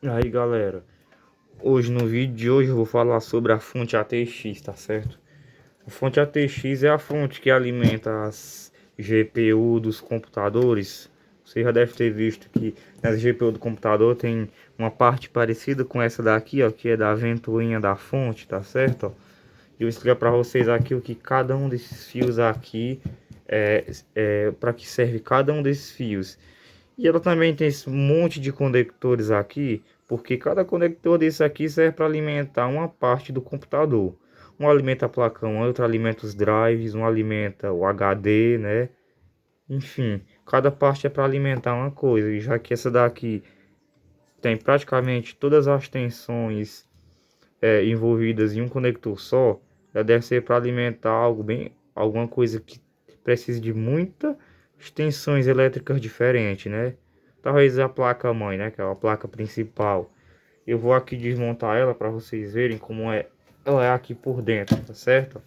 Aí galera, hoje no vídeo de hoje eu vou falar sobre a fonte ATX, tá certo? A fonte ATX é a fonte que alimenta as GPU dos computadores. Você já deve ter visto que nas GPU do computador tem uma parte parecida com essa daqui, ó, que é da ventoinha da fonte, tá certo? Ó? E eu vou explicar para vocês aqui o que cada um desses fios aqui para que serve cada um desses fios. E ela também tem esse monte de conectores aqui, porque cada conector desse aqui serve para alimentar uma parte do computador. Um alimenta a placa-mãe, outro alimenta os drives, um alimenta o HD, né? Enfim, cada parte é para alimentar uma coisa. E já que essa daqui tem praticamente todas as tensões envolvidas em um conector só, ela deve ser para alimentar alguma coisa que precise de muitas tensões elétricas diferentes, né? Talvez a placa-mãe, né? Que é a placa principal. Eu vou aqui desmontar ela para vocês verem como ela é aqui por dentro, tá certo?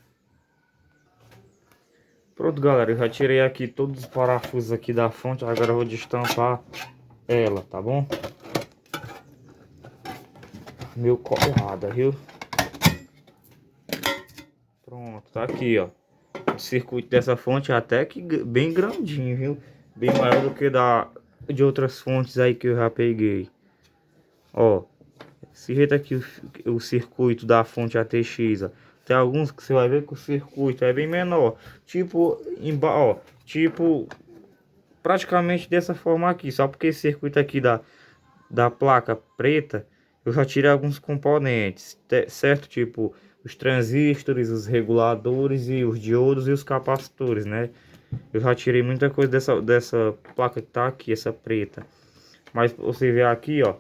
Pronto, galera, eu já tirei aqui todos os parafusos aqui da fonte, agora eu vou destampar ela, tá bom? Meu colada, viu? Pronto, tá aqui, ó. O circuito dessa fonte é até que bem grandinho, viu? Bem maior do que de outras fontes aí que eu já peguei. Ó, esse jeito aqui o circuito da fonte ATX, ó. Tem alguns que você vai ver que o circuito é bem menor. Tipo, ó, tipo, praticamente dessa forma aqui. Só porque esse circuito aqui da placa preta, eu já tirei alguns componentes, certo? Tipo, os transistores, os reguladores e os diodos e os capacitores, né? Eu já tirei muita coisa dessa placa que tá aqui, essa preta. Mas você vê aqui, ó,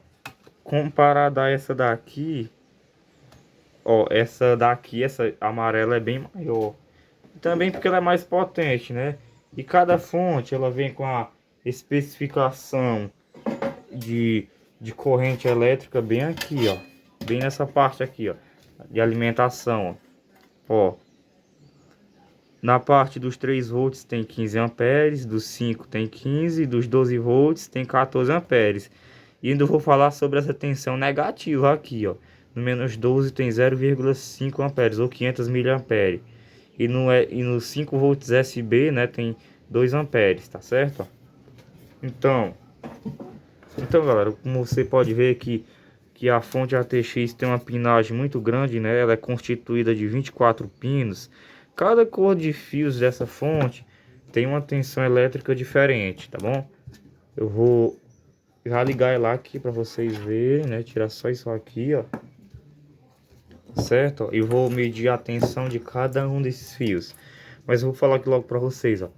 comparada a essa daqui, ó, essa daqui, essa amarela é bem maior. Também porque ela é mais potente, né? E cada fonte, ela vem com a especificação de, de corrente elétrica bem aqui, ó. Bem nessa parte aqui, ó, de alimentação, ó. Na parte dos 3 volts tem 15 amperes, dos 5 tem 15, dos 12 volts tem 14 amperes. E ainda vou falar sobre essa tensão negativa aqui, ó. No menos 12 tem 0,5 amperes ou 500 miliamperes. E no 5 volts USB, né, tem 2 amperes, tá certo? Então, galera, como você pode ver que a fonte ATX tem uma pinagem muito grande, né? Ela é constituída de 24 pinos. Cada cor de fios dessa fonte tem uma tensão elétrica diferente, tá bom? Eu vou já ligar ela aqui para vocês verem, né? Tirar só isso aqui, ó. Certo? E vou medir a tensão de cada um desses fios. Mas eu vou falar aqui logo para vocês, ó.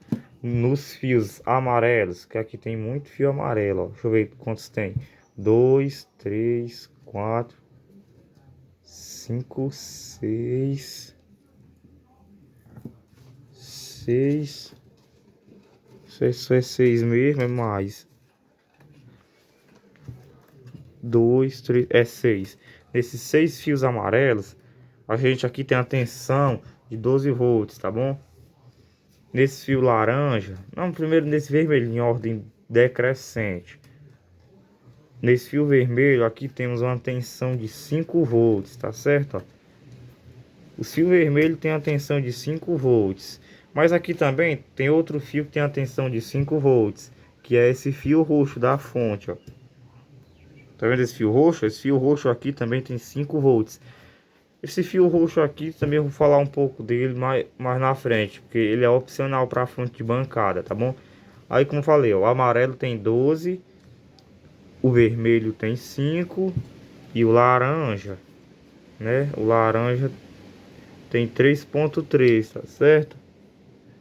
Nos fios amarelos, que aqui tem muito fio amarelo, ó. Deixa eu ver quantos tem. 2, 3, 4, 5, 6, 6. Isso é 6 mesmo, é mais. 2, 3, é 6. Nesses 6 fios amarelos, a gente aqui tem a tensão de 12 volts, tá bom? Nesse fio laranja, não, primeiro nesse vermelho em ordem decrescente. Nesse fio vermelho aqui temos uma tensão de 5 volts, tá certo? Ó. O fio vermelho tem a tensão de 5 volts. Mas aqui também tem outro fio que tem a tensão de 5 volts, que é esse fio roxo da fonte, ó. Tá vendo esse fio roxo? Esse fio roxo aqui também tem 5 volts. Esse fio roxo aqui também eu vou falar um pouco dele mais na frente, porque ele é opcional para a fonte de bancada, tá bom? Aí como eu falei, ó, o amarelo tem 12, o vermelho tem 5 e o laranja, né? O laranja tem 3,3, tá certo?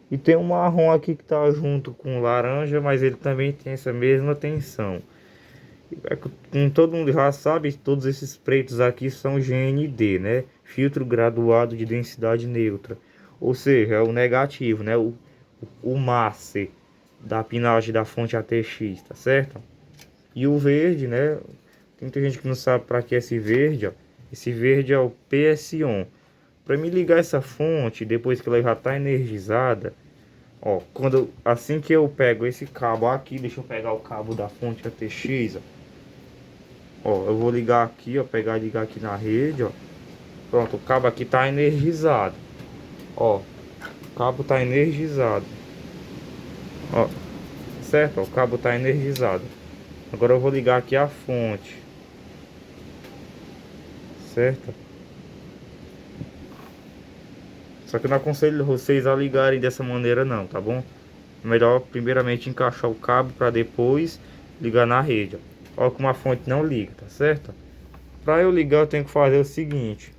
E tem um marrom aqui que tá junto com o laranja, mas ele também tem essa mesma tensão. Como todo mundo já sabe, todos esses pretos aqui são GND, né? Filtro graduado de densidade neutra. Ou seja, é o negativo, né? O masse da pinagem da fonte ATX, tá certo? E o verde, né? Tem muita gente que não sabe para que é esse verde, ó. Esse verde é o PSON. Para me ligar essa fonte, depois que ela já está energizada, ó, assim que eu pego esse cabo aqui, deixa eu pegar o cabo da fonte ATX, ó. Ó, eu vou ligar aqui, ó, pegar e ligar aqui na rede, ó. Pronto, o cabo aqui tá energizado. Ó, o cabo tá energizado. Ó, certo? Ó, o cabo tá energizado. Agora eu vou ligar aqui a fonte. Certo? Só que eu não aconselho vocês a ligarem dessa maneira não, tá bom? Melhor primeiramente encaixar o cabo para depois ligar na rede, ó. Ó como a fonte não liga, tá certo? Para eu ligar eu tenho que fazer o seguinte.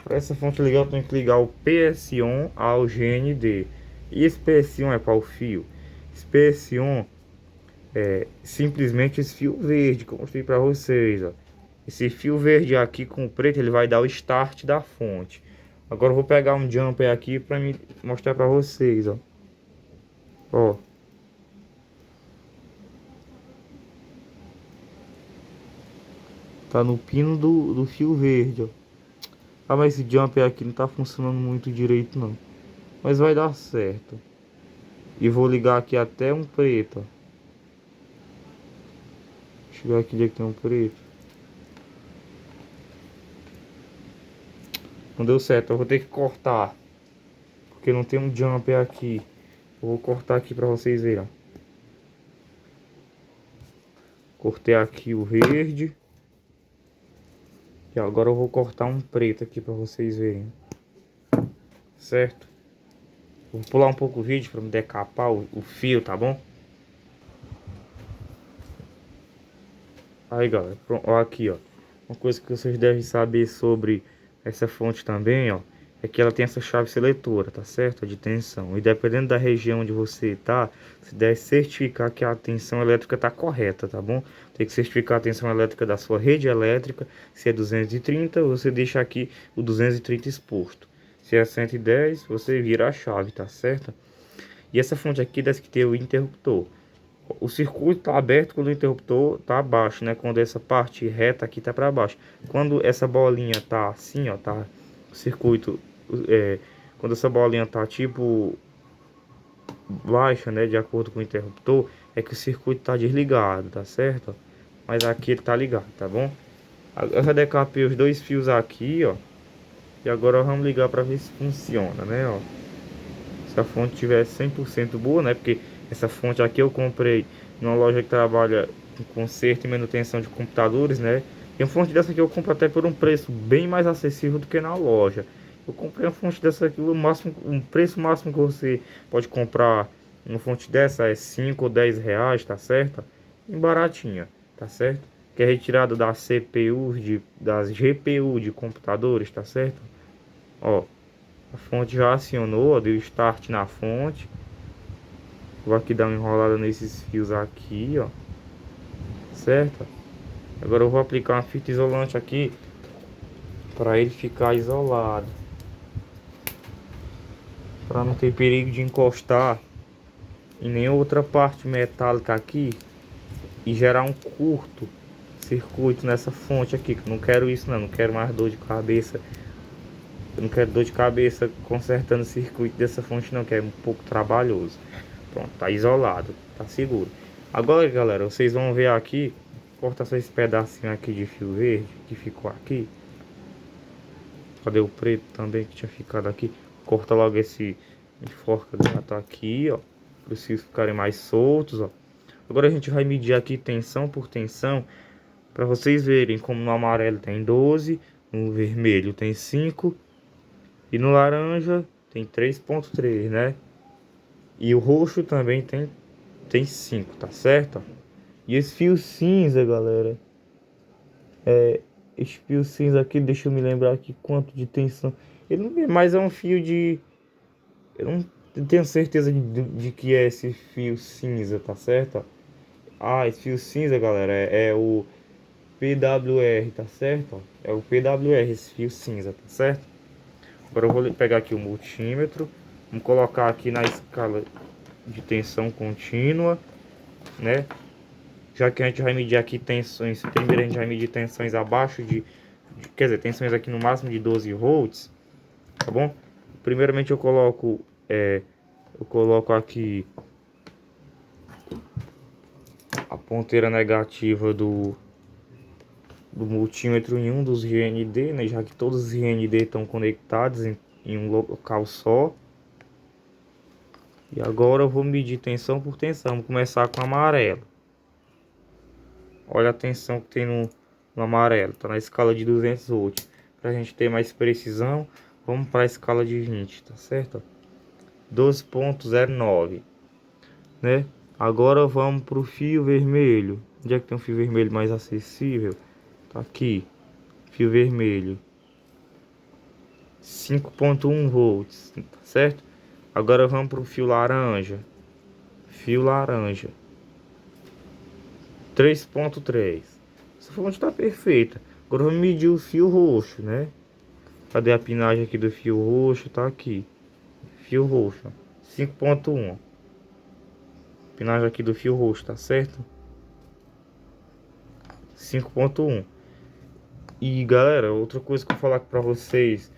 Para essa fonte ligar eu tenho que ligar o PS1 ao GND. E esse PS1 é para o fio. Esse PS1 é simplesmente esse fio verde que eu mostrei para vocês, ó. Esse fio verde aqui com o preto ele vai dar o start da fonte. Agora eu vou pegar um jumper aqui para me mostrar para vocês, ó. Ó. Tá no pino do fio verde, ó. Ah, mas esse jumper aqui não tá funcionando muito direito não. Mas vai dar certo. E vou ligar aqui até um preto, ó. Chegar aqui onde é que tem um preto. Não deu certo, eu vou ter que cortar. Porque não tem um jumper aqui. Eu vou cortar aqui pra vocês verem, ó. Cortei aqui o verde. E agora eu vou cortar um preto aqui pra vocês verem. Certo? Vou pular um pouco o vídeo pra me decapar o fio, tá bom? Aí galera, pronto, ó, aqui ó. Uma coisa que vocês devem saber sobre essa fonte também, ó, é que ela tem essa chave seletora, tá certo? De tensão. E dependendo da região onde você tá, você deve certificar que a tensão elétrica tá correta, tá bom? Tem que certificar a tensão elétrica da sua rede elétrica. Se é 230, você deixa aqui o 230 exposto. Se é 110, você vira a chave, tá certo? E essa fonte aqui deve ter o interruptor. O circuito está aberto quando o interruptor está abaixo, né? Quando essa parte reta aqui está para baixo. Quando essa bolinha tá assim, ó, tá o circuito, quando essa bolinha tá tipo baixa, né? De acordo com o interruptor, é que o circuito está desligado, tá certo? Mas aqui ele tá ligado, tá bom? Eu já decapei os dois fios aqui, ó. E agora vamos ligar para ver se funciona, né? Ó. Se a fonte tiver 100% boa, né? Porque essa fonte aqui eu comprei numa loja que trabalha com conserto e manutenção de computadores, né? E uma fonte dessa aqui eu compro até por um preço bem mais acessível do que na loja. Eu comprei uma fonte dessa aqui, o máximo, um preço máximo que você pode comprar uma fonte dessa é 5 ou 10 reais, tá certo? E baratinha, tá certo? Que é retirada das CPUs, das GPU de computadores, tá certo? Ó. A fonte já acionou, ó, deu start na fonte. Vou aqui dar uma enrolada nesses fios aqui, ó. Certo? Agora eu vou aplicar uma fita isolante aqui para ele ficar isolado, para não ter perigo de encostar em nenhuma outra parte metálica aqui e gerar um curto circuito nessa fonte aqui, que eu não quero isso não quero mais dor de cabeça. Eu não quero dor de cabeça consertando o circuito dessa fonte não, que é um pouco trabalhoso. Pronto, tá isolado, tá seguro. Agora, galera, vocês vão ver aqui, corta só esse pedacinho aqui de fio verde que ficou aqui. Cadê o preto também que tinha ficado aqui? Corta logo esse enforca gato aqui, ó, para os fios ficarem mais soltos, ó. Agora a gente vai medir aqui tensão por tensão, para vocês verem como no amarelo tem 12, no vermelho tem 5 e no laranja tem 3,3, né? E o roxo também tem 5, tá certo? E esse fio cinza, galera, esse fio cinza aqui, deixa eu me lembrar aqui quanto de tensão. Ele não é mais, é um fio de... Eu não tenho certeza de que é esse fio cinza, tá certo? Ah, esse fio cinza, galera, é o PWR, tá certo? É o PWR, esse fio cinza, tá certo? Agora eu vou pegar aqui o multímetro. Vamos colocar aqui na escala de tensão contínua, né? Já que a gente vai medir aqui tensões, primeiro a gente vai medir tensões abaixo quer dizer, tensões aqui no máximo de 12 volts, tá bom? Primeiramente eu coloco aqui a ponteira negativa do multímetro em um dos GND, né? Já que todos os GND estão conectados em um local só. E agora eu vou medir tensão por tensão. Vou começar com o amarelo. Olha a tensão que tem no amarelo. Tá na escala de 200 volts. Pra gente ter mais precisão, vamos para a escala de 20, tá certo? 12,09, né? Agora vamos pro fio vermelho. Onde é que tem um fio vermelho mais acessível? Tá aqui. Fio vermelho. 5,1 volts, tá certo? Agora vamos pro fio laranja. Fio laranja. 3,3. Essa fonte tá perfeita. Agora vamos medir o fio roxo, né? Cadê a pinagem aqui do fio roxo? Tá aqui. Fio roxo. 5,1. Pinagem aqui do fio roxo, tá certo? 5,1. E galera, outra coisa que eu vou falar aqui pra vocês.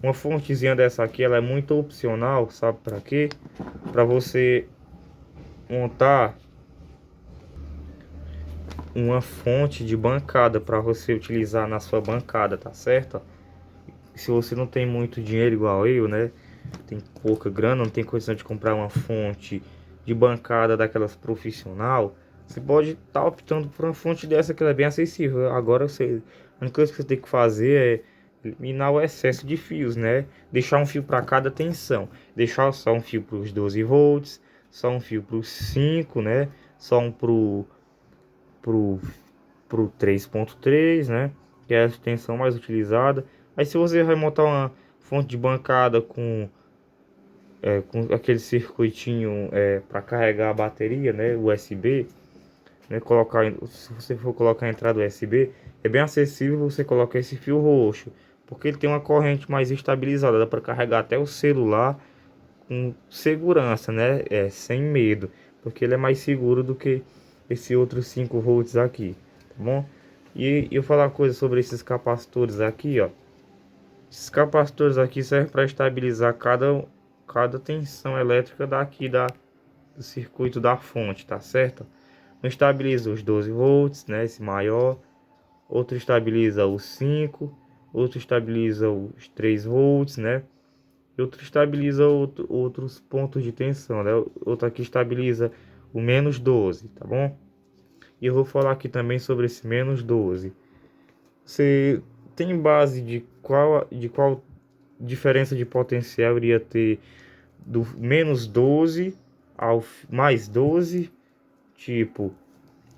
Uma fontezinha dessa aqui, ela é muito opcional, sabe pra quê? Pra você montar uma fonte de bancada para você utilizar na sua bancada, tá certo? Se você não tem muito dinheiro igual eu, né? Tem pouca grana, não tem condição de comprar uma fonte de bancada daquelas profissional, você pode estar optando por uma fonte dessa que ela é bem acessível. Agora você, a única coisa que você tem que fazer é eliminar o excesso de fios, né? Deixar um fio para cada tensão, deixar só um fio para os 12 volts, só um fio para os 5, né? Só um pro, pro 3,3, né? Que é a extensão mais utilizada. Aí se você vai montar uma fonte de bancada com aquele circuitinho para carregar a bateria, né? USB, né? Se você for colocar a entrada USB, é bem acessível você colocar esse fio roxo, porque ele tem uma corrente mais estabilizada, dá para carregar até o celular com segurança, né? Sem medo, porque ele é mais seguro do que esse outro 5 volts aqui, tá bom? E eu falar uma coisa sobre esses capacitores aqui, ó. Esses capacitores aqui servem para estabilizar cada tensão elétrica do circuito da fonte, tá certo? Um estabiliza os 12 volts, né? Esse maior. Outro estabiliza os 5. Outro estabiliza os 3 volts, né? E outro estabiliza outros pontos de tensão, né? Outro aqui estabiliza o -12, tá bom? E eu vou falar aqui também sobre esse -12. Você tem base de qual diferença de potencial iria ter do -12 ao mais 12? Tipo,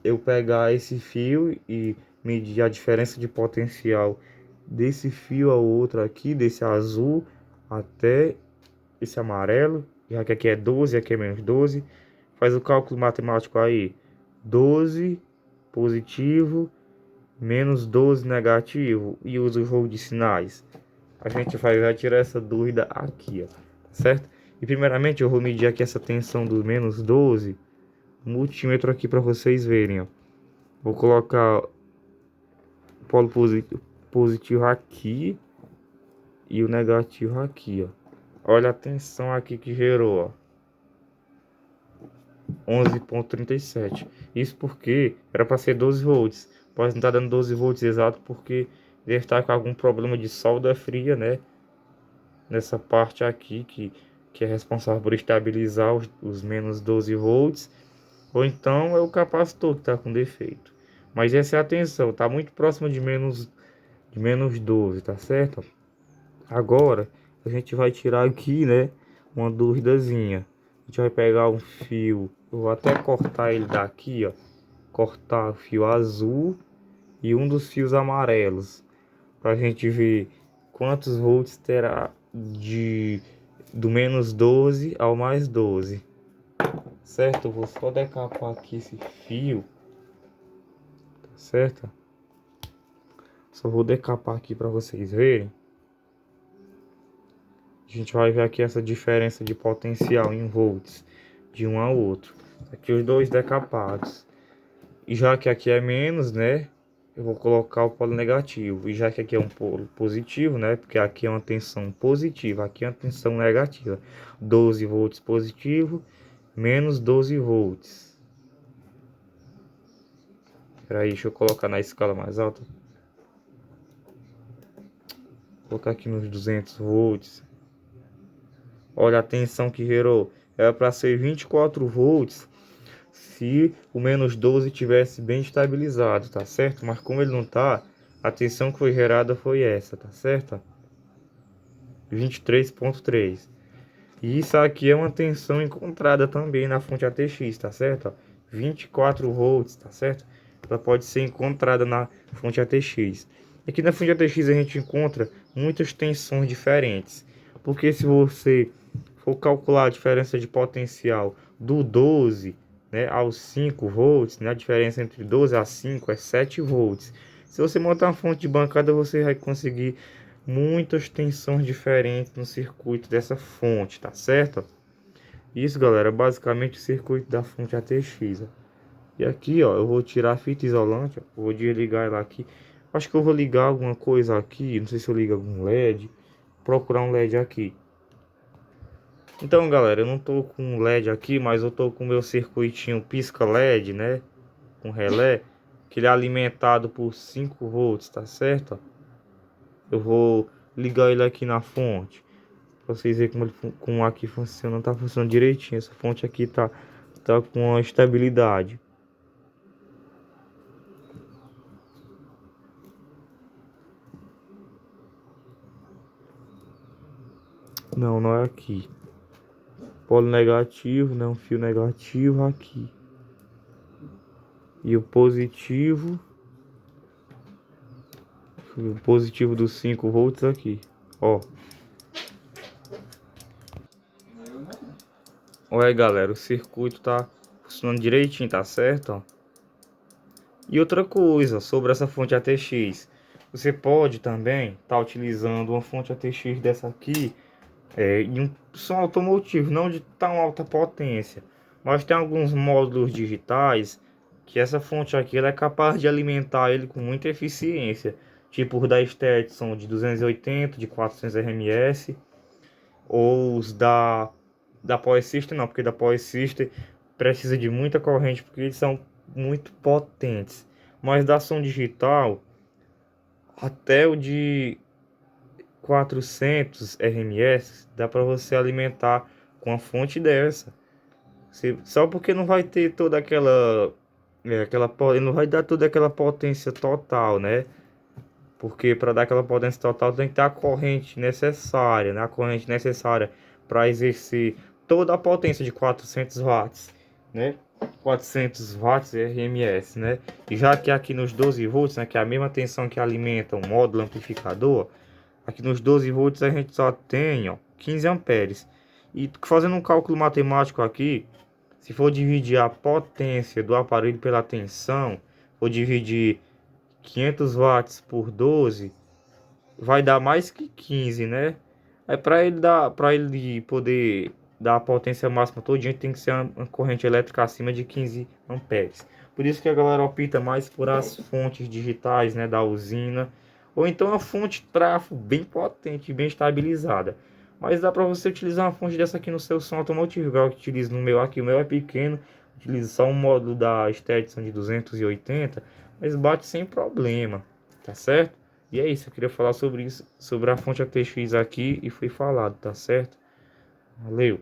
eu pegar esse fio e medir a diferença de potencial desse fio ao outro aqui, desse azul até esse amarelo, já que aqui é 12, aqui é -12. Faz o cálculo matemático aí. 12 positivo -12 negativo e usa o jogo de sinais. A gente vai tirar essa dúvida aqui, ó, certo? E primeiramente eu vou medir aqui essa tensão do -12 no multímetro aqui para vocês verem, ó. Vou colocar o polo positivo aqui e o negativo aqui, ó. Olha a tensão aqui que gerou, ó. 11,37. Isso porque era para ser 12 volts. Pode não estar dando 12 volts exato porque deve estar com algum problema de solda fria, né? Nessa parte aqui que é responsável por estabilizar os -12 volts. Ou então é o capacitor que está com defeito. Mas essa é a tensão, está muito próxima de -12, tá certo? Agora a gente vai tirar aqui, né? Uma duvidazinha. A gente vai pegar um fio. Eu vou até cortar ele daqui, ó. Cortar o fio azul e um dos fios amarelos. Pra gente ver quantos volts terá do -12 ao +12. Certo? Eu vou só decapar aqui esse fio. Tá certo? Só vou decapar aqui para vocês verem. A gente vai ver aqui essa diferença de potencial em volts de um ao outro. Aqui os dois decapados. E já que aqui é menos, né? Eu vou colocar o polo negativo. E já que aqui é um polo positivo, né? Porque aqui é uma tensão positiva, aqui é uma tensão negativa. 12 volts positivo, -12 volts. Espera aí, deixa eu colocar na escala mais alta. Vou colocar aqui nos 200 volts. Olha a tensão que gerou. Era para ser 24 volts se o -12 tivesse bem estabilizado, tá certo? Mas como ele não tá, a tensão que foi gerada foi essa, tá certo? 23,3. E isso aqui é uma tensão encontrada também na fonte ATX, tá certo? 24 volts, tá certo? Ela pode ser encontrada na fonte ATX. Aqui na fonte ATX a gente encontra muitas tensões diferentes. Porque se você for calcular a diferença de potencial do 12, né, aos 5 volts, né, a diferença entre 12 a 5 é 7 volts. Se você montar uma fonte de bancada, você vai conseguir muitas tensões diferentes no circuito dessa fonte, tá certo? Isso, galera, é basicamente o circuito da fonte ATX. Ó. E aqui, ó, eu vou tirar a fita isolante, ó, vou desligar ela aqui. Acho que eu vou ligar alguma coisa aqui, não sei se eu ligo algum LED, procurar um LED aqui. Então, galera, eu não tô com LED aqui, mas eu tô com o meu circuitinho pisca LED, né? Com relé, que ele é alimentado por 5 volts, tá certo? Eu vou ligar ele aqui na fonte. Pra vocês verem como aqui funciona, tá funcionando direitinho. Essa fonte aqui tá com a estabilidade. Não, não é aqui. Polo negativo, não, fio negativo aqui. E o positivo dos 5 volts aqui. Ó. Olha aí, galera, o circuito tá funcionando direitinho, tá certo? Ó. E outra coisa sobre essa fonte ATX. Você pode também estar utilizando uma fonte ATX dessa aqui em um som automotivo, não de tão alta potência. Mas tem alguns módulos digitais que essa fonte aqui ela é capaz de alimentar ele com muita eficiência. Tipo os da Stetson de 280, de 400 RMS. Ou os da Power System, não, porque da Power System precisa de muita corrente, porque eles são muito potentes. Mas da som digital, até o de 400 RMS, dá para você alimentar com a fonte dessa. Só porque não vai ter toda ele não vai dar toda aquela potência total, né? Porque para dar aquela potência total tem que ter a corrente necessária, né? A corrente necessária para exercer toda a potência de 400 watts, né? 400 watts RMS, né? E já que aqui nos 12 volts, né, que é a mesma tensão que alimenta o módulo amplificador, aqui nos 12 volts a gente só tem, ó, 15 amperes. E fazendo um cálculo matemático aqui, se for dividir a potência do aparelho pela tensão, vou dividir 500 watts por 12, vai dar mais que 15, né? Aí para ele poder dar a potência máxima todinha, tem que ser uma corrente elétrica acima de 15 amperes. Por isso que a galera opta mais por as fontes digitais, né, da usina, ou então a fonte trafo bem potente, bem estabilizada. Mas dá para você utilizar uma fonte dessa aqui no seu som automotivo, igual eu utilizo no meu aqui. O meu é pequeno, utilizo só um módulo da Stetson de 280, mas bate sem problema, tá certo? E é isso, eu queria falar sobre isso, sobre a fonte ATX aqui e foi falado, tá certo? Valeu!